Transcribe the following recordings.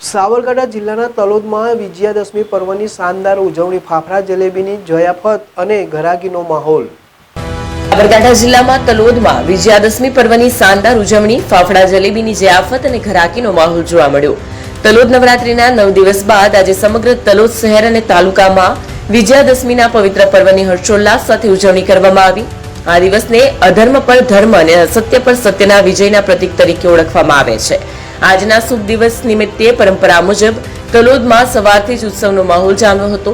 સાબરકાંઠા જિલ્લાના તલોદમાં વિજયાદશમી પર્વની શાનદાર ઉજવણી, ફાફડા જલેબીની જયાફત અને ઘરાગીનો માહોલ। સાબરકાંઠા જિલ્લામાં તલોદમાં વિજયાદશમી પર્વની શાનદાર ઉજવણી, ફાફડા જલેબીની જયાફત અને ઘરાકીનો માહોલ જોવા મળ્યો। તલોદ નવરાત્રીના 9 દિવસ બાદ આજે સમગ્ર તલોદ શહેર અને તાલુકામાં વિજયાદશમીના પવિત્ર પર્વની હર્ષોલ્લાસ સાથે ઉજવણી કરવામાં આવી। આ દિવસને અધર્મ પર ધર્મ અને અસત્ય પર સત્યના વિજયના પ્રતીક તરીકે ઓળખવામાં આવે છે। આજના શુભ દિવસ નિમિત્તે પરંપરા મુજબ તલોદમાં સવારથી જ ઉત્સવનો માહોલ જામ્યો હતો।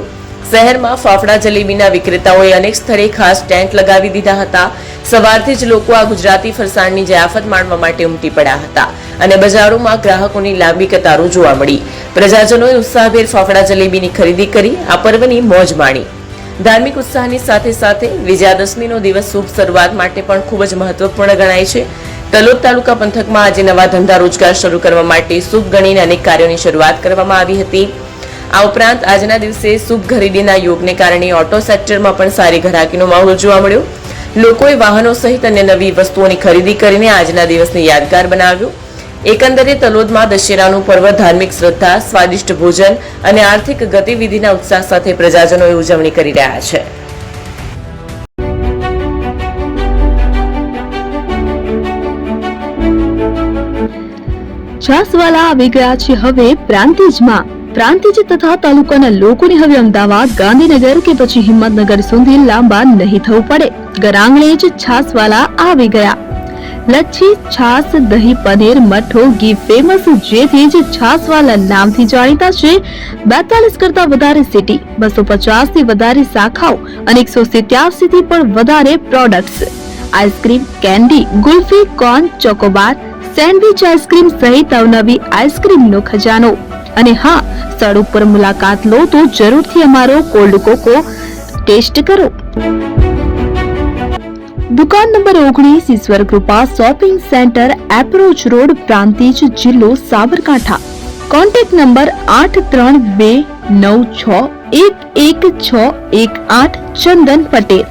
શહેરમાં ફાફડા જલેબીના વિક્રેતાઓએ અનેક સ્થળે ખાસ ટેન્ટ લગાવી દીધા હતા। સવારથી જ લોકો આ ગુજરાતી ફરસાણની જયાફત માણવા માટે ઉમટી પડ્યા હતા અને બજારોમાં ગ્રાહકોની લાંબી કતારો જોવા મળી। પ્રજાજનોએ ઉત્સાહભેર ફાફડા જલેબીની ખરીદી કરી આ પર્વની મોજ માણી। ધાર્મિક ઉત્સાહની સાથે સાથે વિજયાદશમીનો દિવસ શુભ શરૂઆત માટે પણ ખૂબ જ મહત્વપૂર્ણ ગણાય છે। તલોદ તાલુકા પંથકમાં આજે નવા ધંધા રોજગાર શરૂ કરવા માટે શુભ ગણીને અનેક કાર્યોની શરૂઆત કરવામાં આવી હતી। આ ઉપરાંત આજના દિવસે શુભ ખરીદીના યોગને કારણે ઓટો સેક્ટરમાં પણ સારી ઘરાકીનો માહોલ જોવા મળ્યો। લોકોએ વાહનો સહિત અન્ય નવી વસ્તુઓની ખરીદી કરીને આજના દિવસને યાદગાર બનાવ્યો। એકંદરે તલોદમાં દશેરાનું પર્વ ધાર્મિક શ્રદ્ધા, સ્વાદિષ્ટ ભોજન અને આર્થિક ગતિવિધિના ઉત્સાહ સાથે પ્રજાજનોએ ઉજવણી કરી રહ્યા છે। છાસવાલા આવી ગયા છે હવે પ્રાંતિજમાં। પ્રાંતિજ તથા તાલુકાના લોકોને હવે અમદાવાદ, ગાંધીનગર કે પછી હિંમતનગર સુધી લાંબા નહીં થવું પડે। ઘરઆંગણે જ છાસવાલા આવી ગયા। લચ્છી, છાસ, દહીં, પનીર, મઠો, ઘી ફેમસ, જેથી જ છાસવાલા નામથી જાણીતા છે। 42 કરતા વધારે સિટી, 250 થી વધારે શાખાઓ અને 187 થી પણ વધારે products. Ice cream, candy, kulfi, corn, Chocobar, sandwich ice cream સહિત અવનવી આઈસ્ક્રીમનો ખજાનો। અને હા, સ્થળ ઉપર મુલાકાત લો તો જરૂરથી અમારો કોલ્ડ કોકો ટેસ્ટ કરો। દુકાન number 19, Ishwar Krupa shopping centre, approach road, Prantij, જિલ્લો સાબરકાંઠા। Contact number 8329611618 Chandan Patel.